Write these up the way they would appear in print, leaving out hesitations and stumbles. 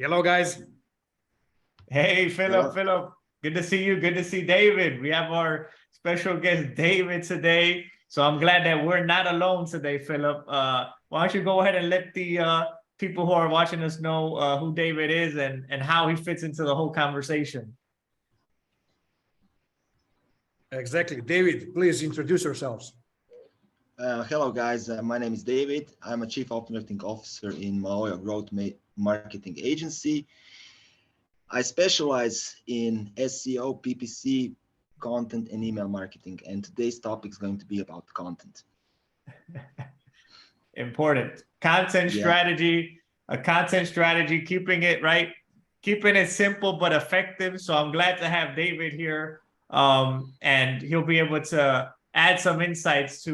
Hello, guys. Hey, Hello. Philip. Good to see you. Good to see David. We have our special guest, David, today. So I'm glad that we're not alone today, Philip. Why don't you go ahead and let the people who are watching us know who David is and how he fits into the whole conversation. Exactly. David, please introduce yourselves. Hello, guys. My name is David. I'm a Chief Operating Officer in Maoio Growth Marketing Agency. I specialize in SEO, PPC, content, and email marketing. And today's topic is going to be about content. Important. Content strategy, a content strategy, keeping it right, keeping it simple but effective. So I'm glad to have David here. And he'll be able to add some insights to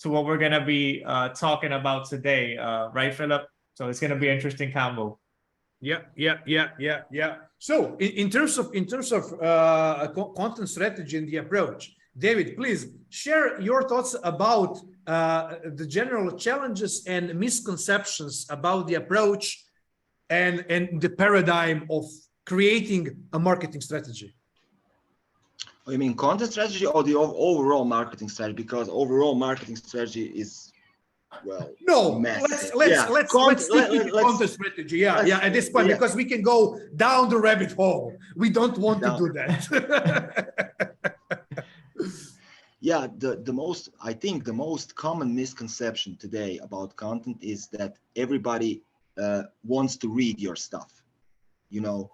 what we're going to be talking about today, right, Philip? So it's going to be an interesting combo. Yeah. So in terms of content strategy and the approach, David, please share your thoughts about the general challenges and misconceptions about the approach and the paradigm of creating a marketing strategy. Oh, you mean content strategy or the overall marketing strategy? Because overall marketing strategy is, well, no, massive. let's stick with the content strategy. Yeah, at this point, because we can go down the rabbit hole. We don't want to do that. Yeah, I think the most common misconception today about content is that everybody wants to read your stuff, you know.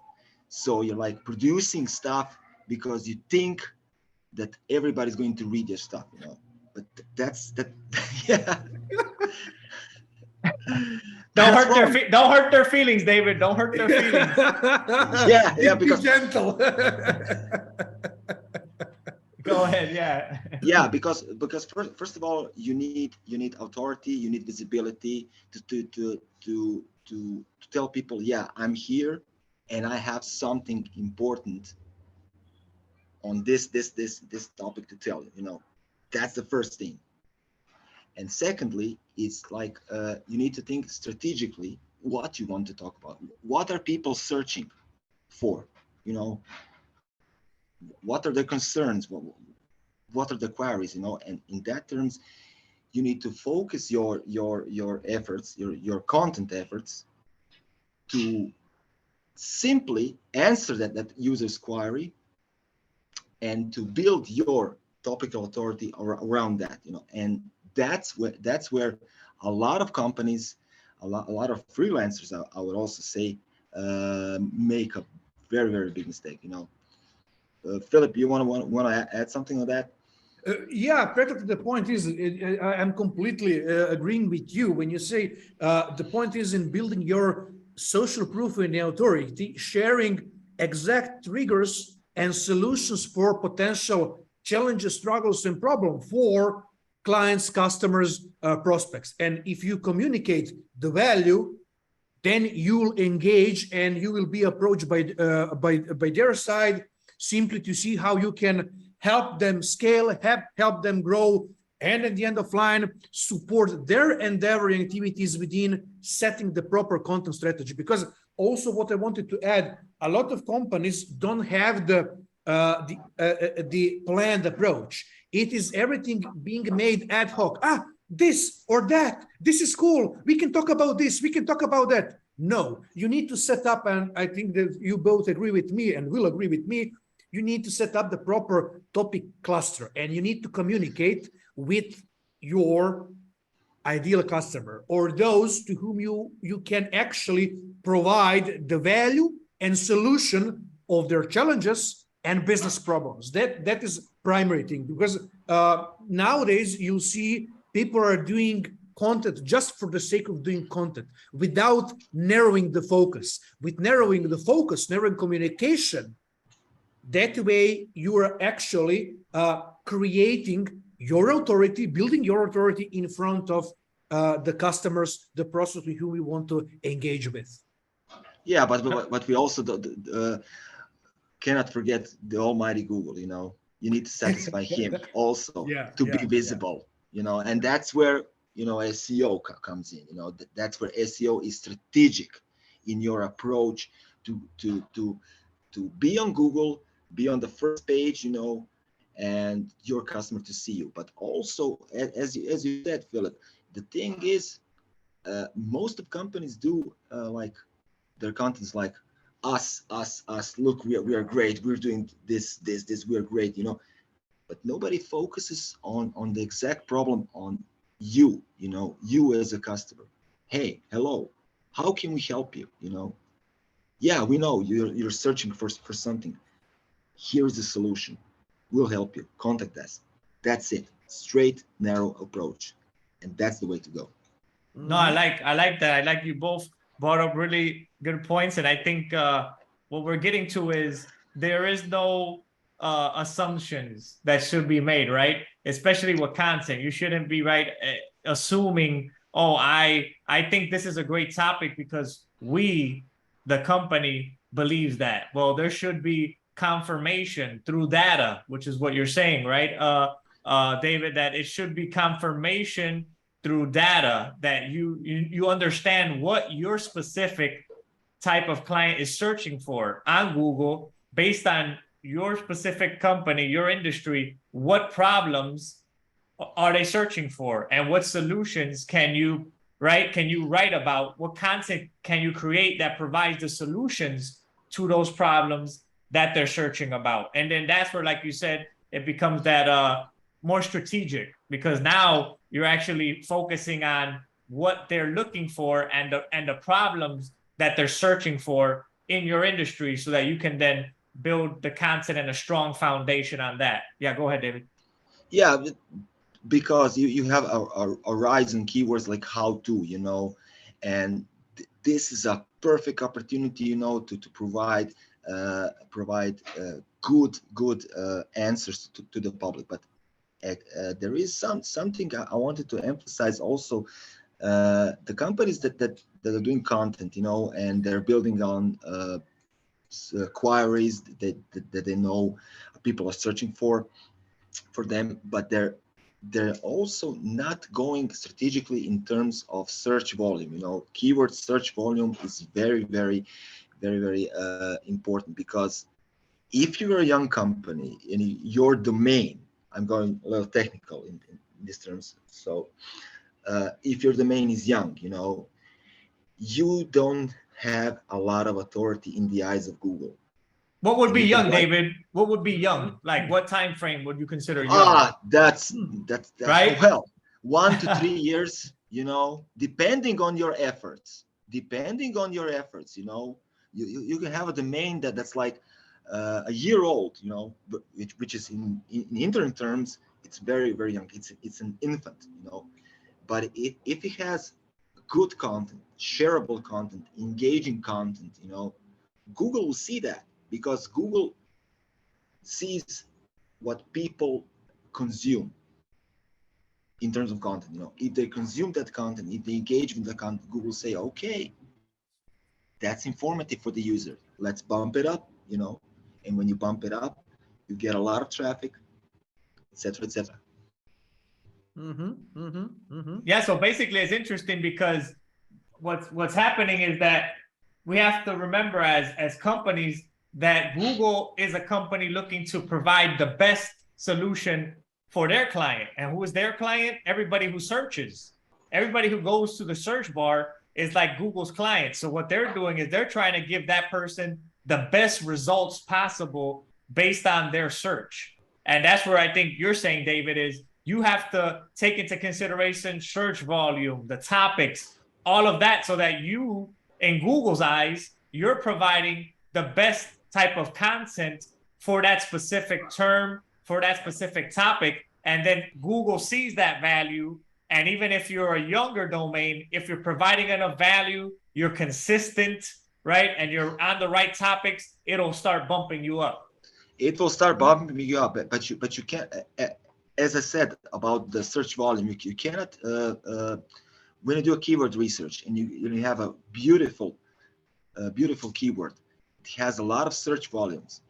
So you're like producing stuff because you think that everybody's going to read your stuff, you know. But yeah. Don't hurt their feelings, David. Don't hurt their feelings. yeah, because be gentle. Go ahead. Yeah, because first of all, you need authority, you need visibility to tell people, yeah, I'm here and I have something important on this topic to tell you. You know, that's the first thing. And secondly, it's like you need to think strategically what you want to talk about. What are people searching for? You know, what are their concerns? What are the queries? You know, and in that terms, you need to focus your efforts, your content efforts, to simply answer that user's query and to build your topical authority around that. You know, and that's where a lot of companies, a lot of freelancers, I would also say, make a very big mistake. You know, Philip, you want to add something on that? Yeah, practically the point is, I'm completely agreeing with you when you say the point is in building your social proof and authority, sharing exact triggers and solutions for potential challenges, struggles, and problems for clients, customers, prospects. And if you communicate the value, then you'll engage and you will be approached by their side simply to see how you can help them scale, help them grow, and at the end of line, support their endeavoring activities within setting the proper content strategy. Because also what I wanted to add, a lot of companies don't have the planned approach. It is everything being made ad hoc. This or that, this is cool. We can talk about this, we can talk about that. No, you need to set up, and I think that you both agree with me and will agree with me, you need to set up the proper topic cluster and you need to communicate with your ideal customer or those to whom you can actually provide the value and solution of their challenges and business problems. That is primary thing, because nowadays you see people are doing content just for the sake of doing content without narrowing the focus. With narrowing the focus, narrowing communication, that way you are actually creating your authority, building your authority in front of the customers, the prospects with whom we want to engage with. Yeah, but we also cannot forget the almighty Google. You know, you need to satisfy him also to be visible. You know, and that's where, you know, SEO comes in. You know, that's where SEO is strategic. in your approach to be on Google, be on the first page, and your customer to see you. But also, as you said, Filip, the thing is, most of companies do like their content is like us. Look, we are great. We're doing this. We are great. But nobody focuses on the exact problem on you. You as a customer. Hey, hello. How can we help you? Yeah, we know you're searching for something. Here's the solution. We'll help you. Contact us. That's it. Straight, narrow approach, and that's the way to go. No, I like that. I like you both brought up really good points, and I think what we're getting to is there is no assumptions that should be made, right? Especially with content, you shouldn't be assuming, oh, I think this is a great topic because we, the company, believes that. Well, there should be confirmation through data, which is what you're saying, right, David? That it should be confirmation through data that you understand what your specific type of client is searching for on Google based on your specific company, your industry. What problems are they searching for, and what solutions can you write about? What content can you create that provides the solutions to those problems that they're searching about? And then that's where, like you said, it becomes that more strategic, because now you're actually focusing on what they're looking for and the problems that they're searching for in your industry, so that you can then build the content and a strong foundation on that. Yeah, go ahead, David. Yeah, because you have a rise in keywords like how to, and this is a perfect opportunity, to provide good answers to the public. But there is something I wanted to emphasize also. The companies that are doing content, and they're building on queries that they know people are searching for them, but they're also not going strategically in terms of search volume. Keyword search volume is very, very, very, very important, because if you're a young company and your domain, I'm going a little technical in these terms. So if your domain is young, you don't have a lot of authority in the eyes of Google. What would be young, David? What would be young? Like, what time frame would you consider young? That's right. Well, 1 to 3 years, depending on your efforts. You can have a domain that's like a year old, which is in internet terms, it's very, very young. It's an infant, But if it has good content, shareable content, engaging content, Google will see that, because Google sees what people consume in terms of content. If they consume that content, if they engage with the content, Google will say, okay, that's informative for the user. Let's bump it up, And when you bump it up, you get a lot of traffic, etc., etc. Yeah. So basically, it's interesting because what's happening is that we have to remember as companies that Google is a company looking to provide the best solution for their client. And who is their client? Everybody who searches. Everybody who goes to the search bar is like Google's client. So what they're doing is they're trying to give that person the best results possible based on their search. And that's where I think you're saying, David, is you have to take into consideration search volume, the topics, all of that, so that you, in Google's eyes, you're providing the best type of content for that specific term, for that specific topic. And then Google sees that value. And even if you're a younger domain, if you're providing enough value, you're consistent, right? And you're on the right topics, it'll start bumping you up. It will start bumping you up, but you can't, as I said about the search volume, you cannot, when you do a keyword research and you have a beautiful keyword, it has a lot of search volumes,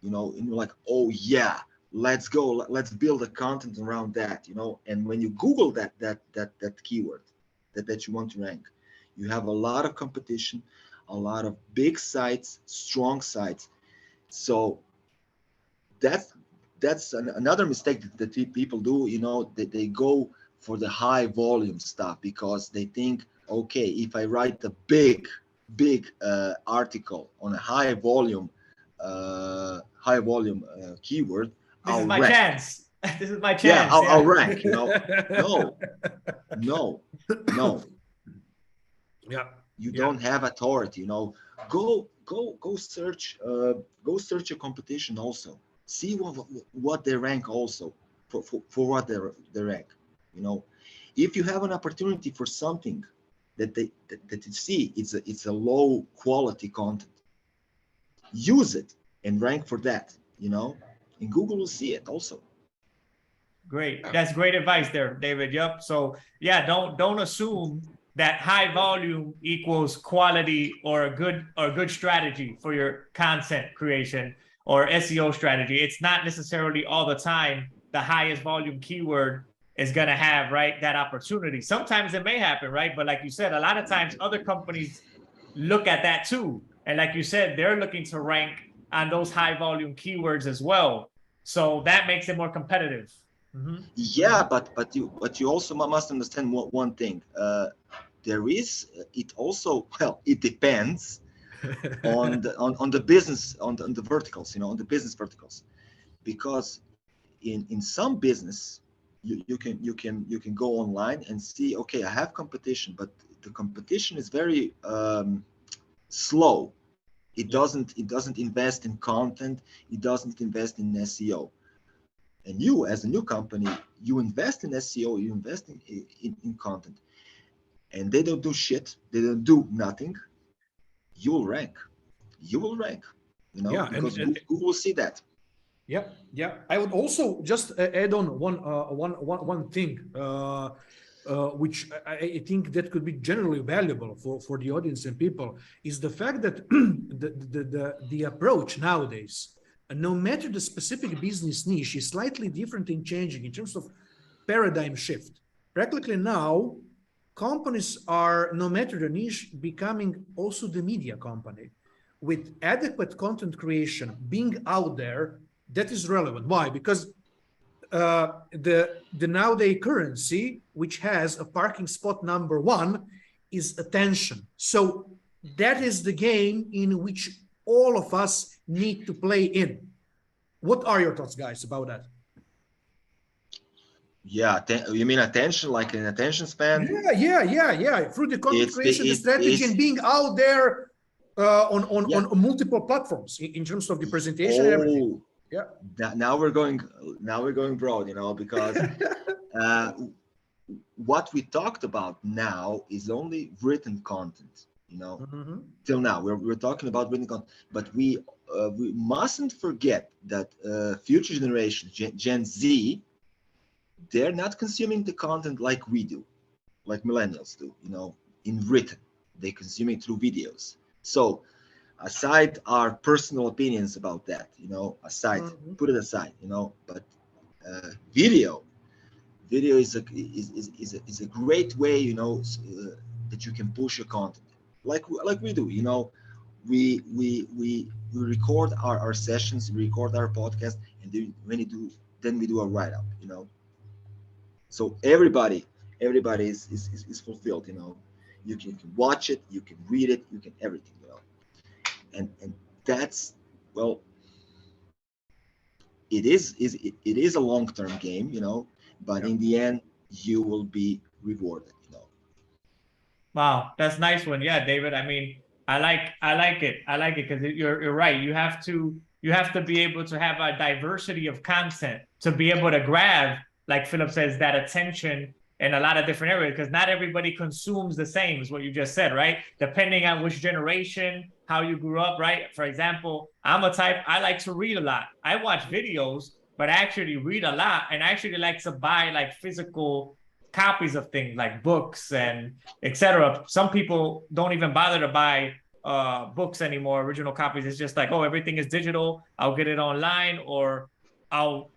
and you're like, oh yeah, let's go, let's build a content around that, and when you Google that keyword that you want to rank, you have a lot of competition, a lot of big sites, strong sites. So that's another mistake that people do. That they go for the high volume stuff because they think, okay, if I write a big article on a high volume keyword, This I'll is my rank. chance. This is my chance. Yeah, I'll rank. No. Yeah. You don't have authority. Go search. Go search a competition also. See what they rank also for what they rank. If you have an opportunity for something that you see it's a low quality content, use it and rank for that. And Google will see it also. Great. That's great advice there, David. Yep. So yeah, don't assume that high volume equals quality or a good strategy for your content creation or SEO strategy. It's not necessarily all the time the highest volume keyword is going to have, right, that opportunity. Sometimes it may happen, right? But like you said, a lot of times other companies look at that too. And like you said, they're looking to rank on those high volume keywords as well. So that makes it more competitive. Mm-hmm. Yeah, but you also must understand one thing. There is it also, well, it depends on the business, on the verticals, on the business verticals, because in some business you can go online and see, okay, I have competition, but the competition is very slow. It doesn't invest in content. It doesn't invest in SEO. And you, as a new company, you invest in SEO, you invest in content, and they don't do shit. They don't do nothing. You will rank. Yeah, because Google will see that. Yeah. I would also just add on one thing, which I think that could be generally valuable for the audience and people, is the fact that the approach nowadays, no matter the specific business niche, is slightly different in changing in terms of paradigm shift. Practically now, companies are, no matter the niche, becoming also the media company, with adequate content creation being out there that is relevant. Why? Because the nowadays currency, which has a parking spot number one, is attention. So that is the game in which all of us need to play in. What are your thoughts, guys, about that? Yeah, you mean attention, like an attention span? Yeah. Through the content creation, the strategy, and being out there on multiple platforms in terms of the presentation and everything. Yeah. Now we're going broad, because what we talked about now is only written content, till now we're talking about written content, but we mustn't forget that future generation, Gen Z, they're not consuming the content like we do, like millennials do, in written. They consume it through videos. So aside our personal opinions about that, aside, put it aside, but video is a great way, that you can push your content like we do. We record our sessions, we record our podcast, and then we do a write-up, so everybody is fulfilled. You can watch it, you can read it, you can everything, and that's, well, it is a long-term game, but in the end you will be rewarded. Wow, that's a nice one. Yeah, David. I mean, I like it because you're right. You have to be able to have a diversity of content to be able to grab, like Filip says, that attention in a lot of different areas, because not everybody consumes the same, is what you just said, right? Depending on which generation, how you grew up, right? For example, I'm a type, I like to read a lot. I watch videos, but I actually read a lot, and I actually like to buy like physical copies of things like books and etc. Some people don't even bother to buy books anymore, original copies. It's just like, oh, everything is digital. I'll get it online, or I'll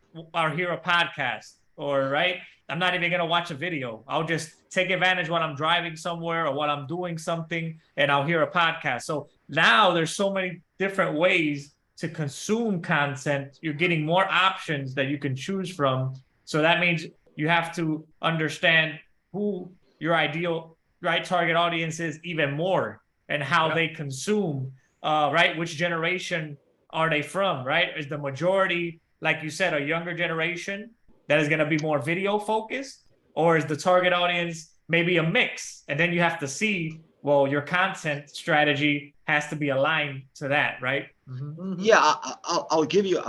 hear a podcast, or right. I'm not even going to watch a video. I'll just take advantage while I'm driving somewhere or while I'm doing something, and I'll hear a podcast. So now there's so many different ways to consume content. You're getting more options that you can choose from. So that means you have to understand who your ideal target audience is even more, and how they consume, right? Which generation are they from, right? Is the majority, like you said, a younger generation that is going to be more video focused, or is the target audience maybe a mix? And then you have to see, well, your content strategy has to be aligned to that, right? Yeah, I'll give you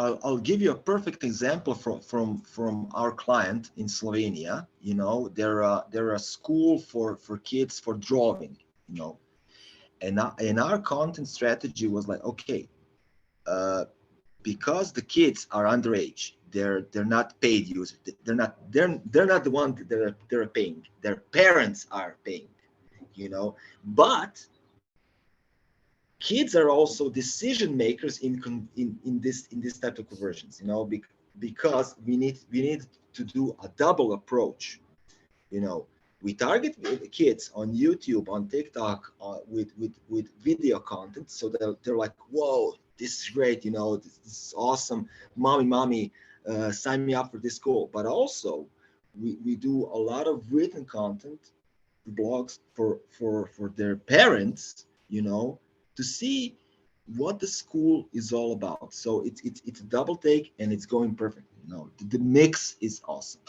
a perfect example from our client in Slovenia. You know, they're a school for kids for drawing. You know, and our content strategy was like, okay, because the kids are underage, they're not paid users. They're not the one that they're paying. Their parents are paying. You know, but kids are also decision makers in this type of conversions, you know, because we need to do a double approach. You know, we target kids on YouTube, on TikTok, with video content, so that they're like, whoa, this is great, you know, this is awesome, mommy, sign me up for this school. But also we do a lot of written content, blogs for their parents, you know, to see what the school is all about. So it's a double take, and it's going perfect. You know, the mix is awesome.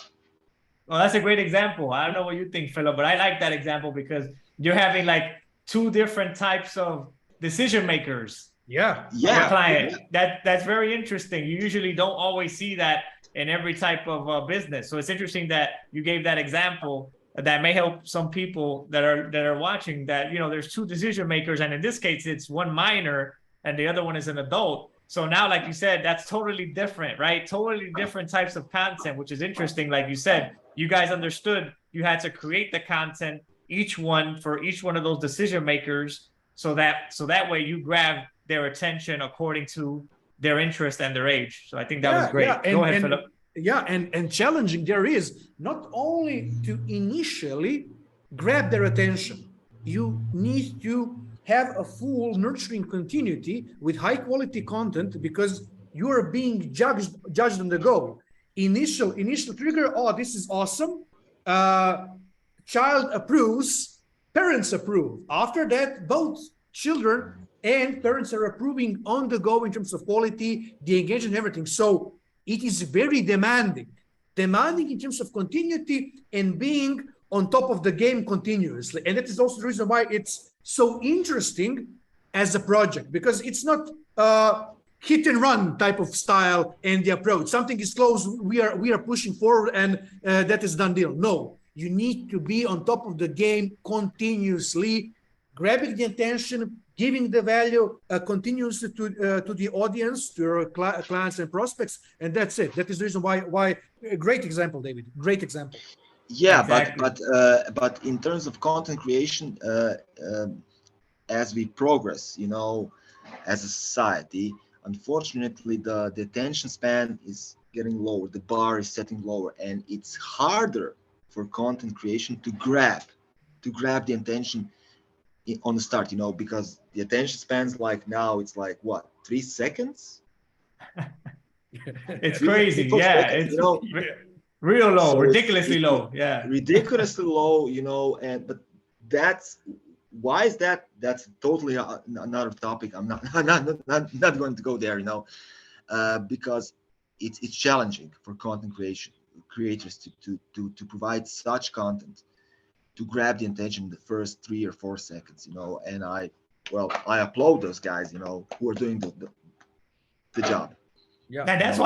Well, that's a great example. I don't know what you think, Philip, but I like that example because you're having like two different types of decision makers. Yeah. Client. That's very interesting. You usually don't always see that in every type of business. So it's interesting that you gave that example. That may help some people that are watching, that, you know, there's two decision makers, and in this case it's one minor and the other one is an adult. So now, like you said, that's totally different, right? Totally different types of content, which is interesting. Like you said, you guys understood you had to create the content, each one of those decision makers, so that way you grab their attention according to their interest and their age. So I think that was great. Go ahead, Philip. Yeah, and challenging there is not only to initially grab their attention. You need to have a full nurturing continuity with high quality content, because you are being judged on the go. Initial trigger, oh, this is awesome. Child approves, parents approve. After that, both children and parents are approving on the go in terms of quality, the engagement, and everything. So it is very demanding in terms of continuity and being on top of the game continuously. And that is also the reason why it's so interesting as a project, because it's not hit and run type of style and the approach. Something is close, we are pushing forward, and that is done deal. No, you need to be on top of the game continuously, grabbing the attention, giving the value continuously to the audience, to your clients and prospects, and that's it. That is the reason why. Great example, David. Great example. Yeah, exactly. but in terms of content creation, as we progress, you know, as a society, unfortunately, the attention span is getting lower. The bar is setting lower, and it's harder for content creation to grab the attention on the start, you know, because the attention spans, like now it's like what, 3 seconds? It's crazy. Yeah, seconds, it's, you know, real low, so ridiculously low. Yeah, ridiculously low, you know. And but that's why is that? That's totally another topic. I'm not going to go there, you know, because it's challenging for content creators to provide such content to grab the attention in the first 3 or 4 seconds, you know. And I applaud those guys, you know, who are doing the job. Yeah. And that's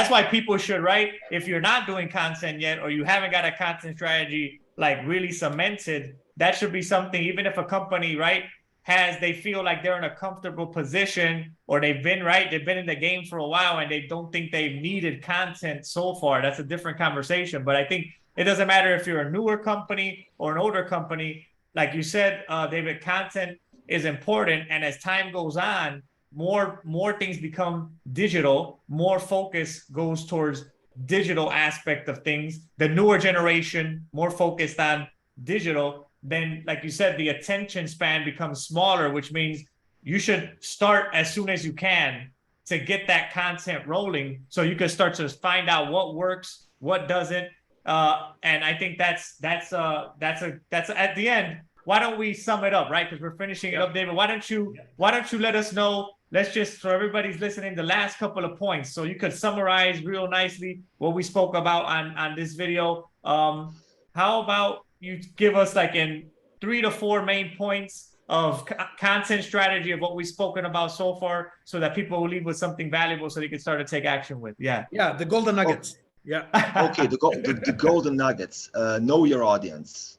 why people should, right? If you're not doing content yet, or you haven't got a content strategy like really cemented, that should be something, even if a company, right, they feel like they're in a comfortable position, or they've been in the game for a while and they don't think they've needed content so far. That's a different conversation. But I think it doesn't matter if you're a newer company or an older company. Like you said, David, content is important. And as time goes on, more things become digital, more focus goes towards digital aspect of things, the newer generation more focused on digital, then like you said, the attention span becomes smaller, which means you should start as soon as you can to get that content rolling so you can start to find out what works, what doesn't. And I think that's at the end. Why don't we sum it up, right? Because we're finishing it up, David. Why don't you let us know? Let's just, for everybody's listening, the last couple of points. So you could summarize real nicely what we spoke about on this video. How about you give us like in 3 to 4 main points of content strategy of what we've spoken about so far, so that people will leave with something valuable so they can start to take action with. Yeah. Yeah, the golden nuggets. Yeah. Okay, the golden nuggets. Know your audience.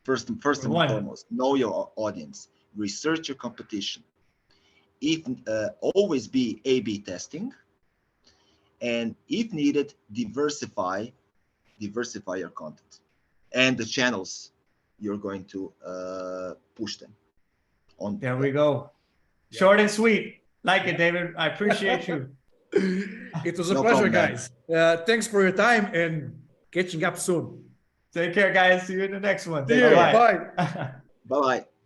First and foremost, know your audience. Research your competition. Always be A/B testing, and if needed, diversify your content and the channels you're going to push them on. There we go. Short and sweet. Like it, David. I appreciate you. It was a pleasure, guys. Thanks for your time and catching up soon. Take care, guys. See you in the next one. Bye. Bye-bye.